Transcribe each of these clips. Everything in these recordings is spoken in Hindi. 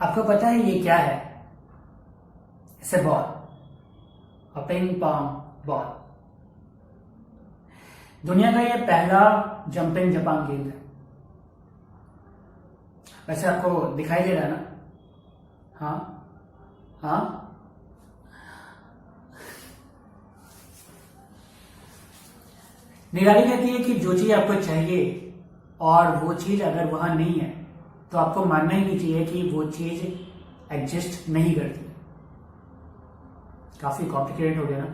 आपको पता है ये क्या है? It's a ball, a ping pong ball. दुनिया का ये पहला जंपिंग जपांग गेंद है। वैसे आपको दिखाई दे रहा है ना? हाँ हाँ। निराली कहती है कि जो चीज आपको चाहिए और वो चीज अगर वहां नहीं है तो आपको मानना ही नहीं चाहिए कि वो चीज एग्जिस्ट नहीं करती। काफी कॉम्प्लिकेटेड हो गया ना?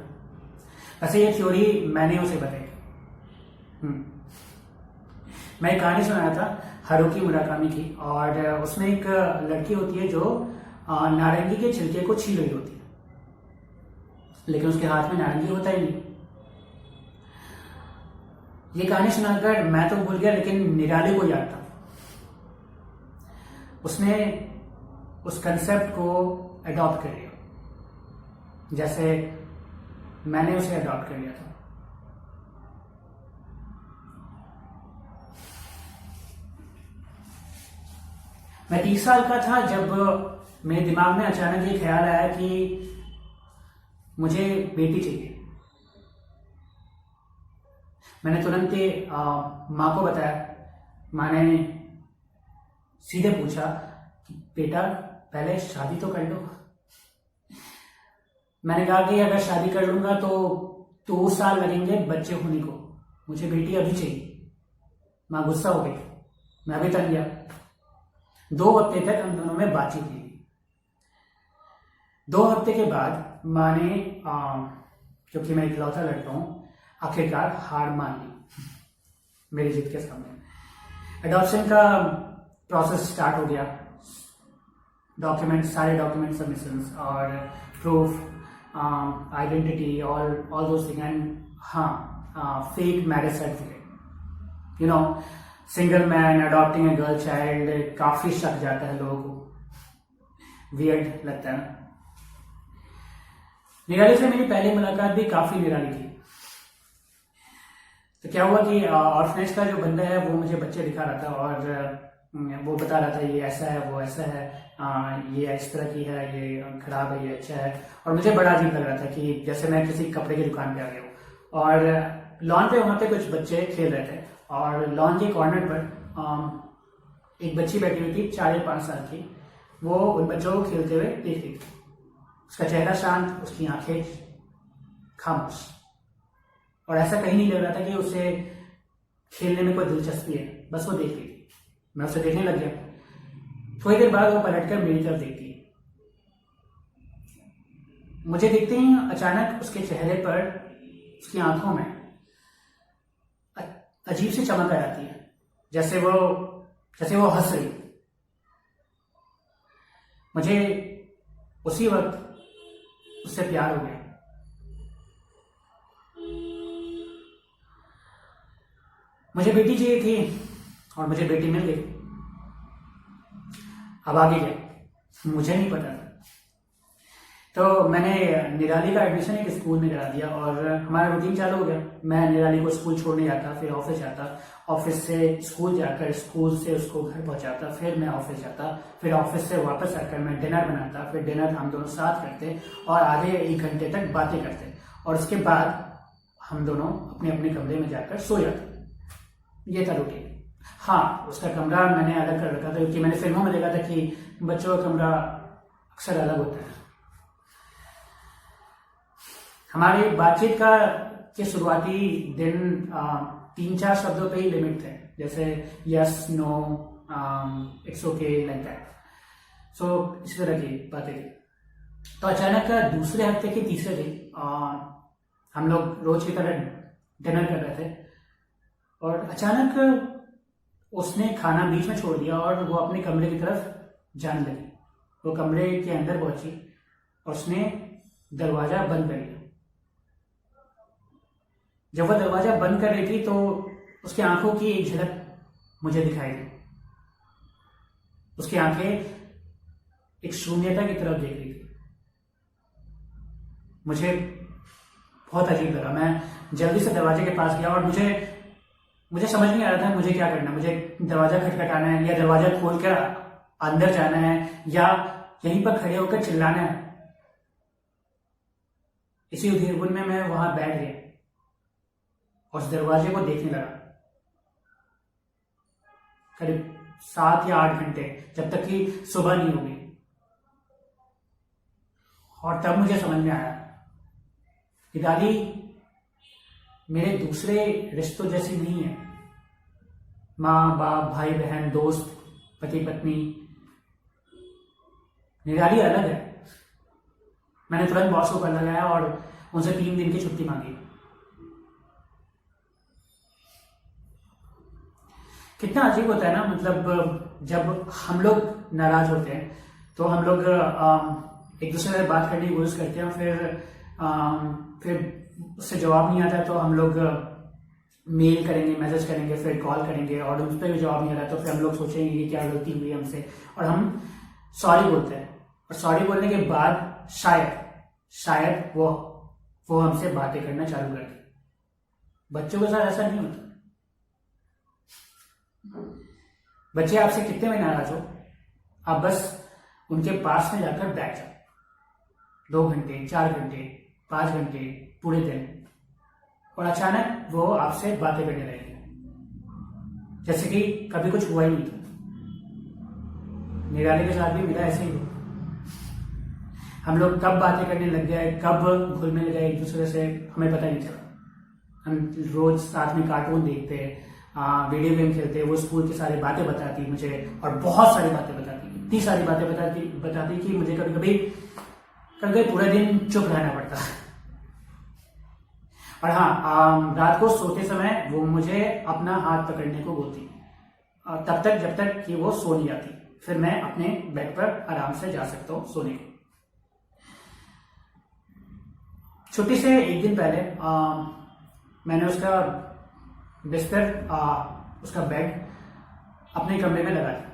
वैसे ये थ्योरी मैंने उसे बताई। मैं एक कहानी सुनाया था हारुकी मुराकामी की, और उसमें एक लड़की होती है जो नारंगी के छिलके को छील रही होती है, लेकिन उसके हाथ में नारंगी होता ही नहीं। ये कहानी सुनाकर मैं तो भूल गया, लेकिन निराली को याद था। उसने उस कंसेप्ट को अडॉप्ट कर लिया जैसे मैंने उसे अडॉप्ट कर लिया था। मैं 30 साल का था जब मेरे दिमाग में अचानक ये ख्याल आया कि मुझे बेटी चाहिए। मैंने तुरंत ही माँ को बताया। माँ ने सीधे पूछा कि बेटा पहले शादी तो कर लो। मैंने कहा कि अगर शादी कर लूंगा तो 2 साल लगेंगे बच्चे होने को, मुझे बेटी अभी चाहिए। माँ गुस्सा हो गई, मैं भी तंग गया। 2 हफ्ते तक हम दोनों में बातचीत हुई। 2 हफ्ते के बाद माँ ने, क्योंकि मैं इकलौता लड़का हूं, आखिरकार हार मान ली मेरी जिद के सामने। एडॉप्शन का प्रोसेस स्टार्ट हो गया। सारे डॉक्यूमेंट सबमिशंस और proof, identity, all those thing, and हाँ, fake marriage certificate. Single man adopting a girl child, काफी शक जाता है लोगों को, वियर्ड लगता है ना? निराली से मेरी पहली मुलाकात भी काफी निराली थी। तो क्या हुआ कि ऑर्फनेज का जो बंदा है वो मुझे बच्चे दिखा रहा था, और वो बता रहा था ये ऐसा है, वो ऐसा है, ये इस तरह की है, ये खराब है, ये अच्छा है। और मुझे बड़ा अजीब लग रहा था कि जैसे मैं किसी कपड़े की दुकान पे आ गया हूँ। और लॉन पे वहां पे कुछ बच्चे खेल रहे थे, और लॉन के कॉर्नर पर एक बच्ची बैठी हुई थी 4 या 5 साल की। वो उन बच्चों को खेलते हुए देख रही थी। उसका चेहरा शांत, उसकी आंखें खामोश, और ऐसा कहीं नहीं लग रहा था कि उसे खेलने में कोई दिलचस्पी है, बस वो देख रही थी। मैं उसे देखने लग गया। थोड़ी देर बाद वो पलटकर मेरी तरफ देखती है। मुझे देखते ही अचानक उसके चेहरे पर, उसकी आंखों में अजीब सी चमक आ जाती है, जैसे वो हंस रही। मुझे उसी वक्त उससे प्यार हो गया। मुझे बेटी चाहिए थी और मुझे बेटी मिल गई। अब आगे क्या मुझे नहीं पता था। तो मैंने निराली का एडमिशन एक स्कूल में करा दिया, और हमारा रूटीन चालू हो गया। मैं निराली को स्कूल छोड़ने जाता, फिर ऑफिस जाता, ऑफिस से स्कूल जाकर, स्कूल से उसको घर पहुंचाता, फिर मैं ऑफिस जाता, फिर ऑफिस से वापस आकर मैं डिनर बनाता, फिर डिनर हम दोनों साथ करते और आधे 1 घंटे तक बातें करते, और उसके बाद हम दोनों अपने अपने कमरे में जाकर सो जाते। ये था रूटीन। हाँ, उसका कमरा मैंने अलग कर रखा था, क्योंकि मैंने फिल्मों में देखा था कि बच्चों का कमरा अक्सर अलग होता है। हमारी बातचीत के शुरुआती दिन 3-4 शब्दों पे ही लिमिट थे, जैसे yes, no, it's okay, like that. So इस तरह की बातें थी। तो अचानक दूसरे हफ्ते के तीसरे दिन हम लोग रोज की तरह डिनर कर रहे थे, और अचानक उसने खाना बीच में छोड़ दिया और वो अपने कमरे की तरफ जाने लगी। वो कमरे के अंदर पहुंची और उसने दरवाजा बंद कर लिया। जब वह दरवाजा बंद कर रही थी तो उसकी आंखों की एक झलक मुझे दिखाई दी। उसकी आंखें एक शून्यता की तरफ देख रही थी। मुझे बहुत अजीब लगा। मैं जल्दी से दरवाजे के पास गया, और मुझे समझ नहीं आ रहा था मुझे क्या करना। मुझे दरवाजा खटखटाना है या दरवाजा खोल कर अंदर जाना है या यहीं पर खड़े होकर चिल्लाना है। इसी उधेड़बुन में मैं वहां बैठ गया और उस दरवाजे को देखने लगा करीब 7 या 8 घंटे, जब तक कि सुबह नहीं होगी। और तब मुझे समझ में आया कि दादी मेरे दूसरे रिश्तों जैसी नहीं है। माँ बाप, भाई बहन, दोस्त, पति पत्नी, निराली अलग है। मैंने तुरंत बॉस को कॉल लगाया और उनसे 3 दिन की छुट्टी मांगी। कितना अजीब होता है ना, मतलब जब हम लोग नाराज होते हैं तो हम लोग एक दूसरे से बात करने की कोशिश करते हैं, फिर उससे जवाब नहीं आता तो हम लोग मेल करेंगे, मैसेज करेंगे, फिर कॉल करेंगे और उस पर भी जवाब नहीं आ रहा तो फिर हम लोग सोचेंगे कि क्या गलती हुई हमसे और हम सॉरी बोलते हैं। और सॉरी बोलने के बाद शायद वो हमसे बातें करना चालू कर दे। बच्चों के साथ ऐसा नहीं होता। बच्चे आपसे कितने में नाराज हो, आप बस उनके पास में जाकर बैठ जाओ 2 घंटे, 4 घंटे, 5 घंटे, पूरे दिन, और अचानक वो आपसे बातें करने लगेंगे जैसे कि कभी कुछ हुआ ही नहीं था। निराले के साथ भी मेरा ऐसे ही हुआ। हम लोग कब बातें करने लग गए, कब घुल मिल गए एक दूसरे से, हमें पता नहीं चला। हम रोज साथ में कार्टून देखते, वीडियो गेम खेलते, वो स्कूल की सारी बातें बताती मुझे और बहुत सारी बातें बताती, इतनी सारी बातें बताती कि मुझे कभी कभी पूरा दिन चुप रहना पड़ता। और हाँ, रात को सोते समय वो मुझे अपना हाथ पकड़ने को बोलती तब तक जब तक कि वो सो नहीं जाती, फिर मैं अपने बेड पर आराम से जा सकता हूँ सोने को। छुट्टी से एक दिन पहले मैंने उसका बिस्तर, उसका बेड अपने कमरे में लगा दिया।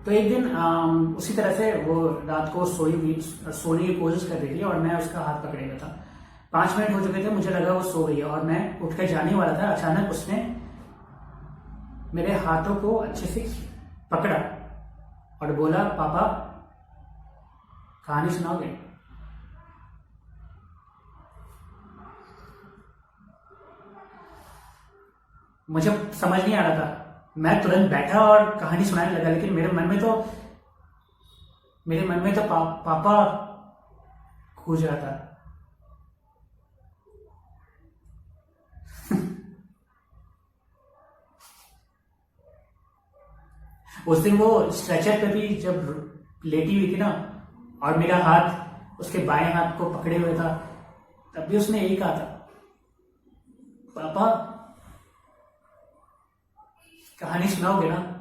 तो एक दिन उसी तरह से वो रात को सोने की कोशिश कर रही थी और मैं उसका हाथ पकड़े हुआ था। 5 मिनट हो चुके थे, मुझे लगा वो सो गई है और मैं उठकर जाने वाला था। अचानक उसने मेरे हाथों को अच्छे से पकड़ा और बोला, पापा कहानी सुनाओगे? मुझे समझ नहीं आ रहा था। मैं तुरंत बैठा और कहानी सुनाने लगा, लेकिन मेरे मन में तो पापा गूंज रहा था। उस दिन वो स्ट्रेचर पे भी जब लेटी हुई थी ना और मेरा हाथ उसके बाएं हाथ को पकड़े हुए था, तब भी उसने यही कहा था, पापा कहानी सुनाओगे ना?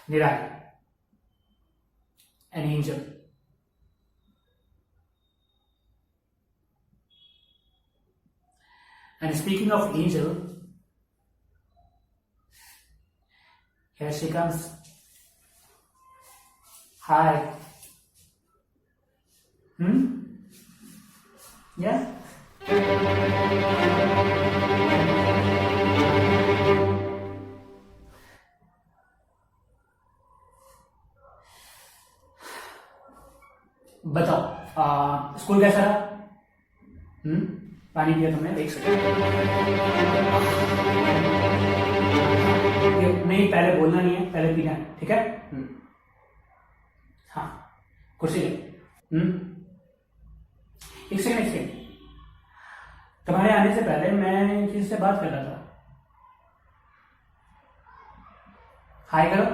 Nirali, an angel. And speaking of angel, here she comes. Hi. Yeah? बताओ, स्कूल कैसा रहा? पानी पिया तुमने? एक सेकंड। नहीं, पहले बोलना नहीं है, पहले पीना है, ठीक है? हाँ, कुर्सी ले। एक सेकंड। तुम्हारे आने से पहले मैं किसी से बात कर रहा था। हाय करो।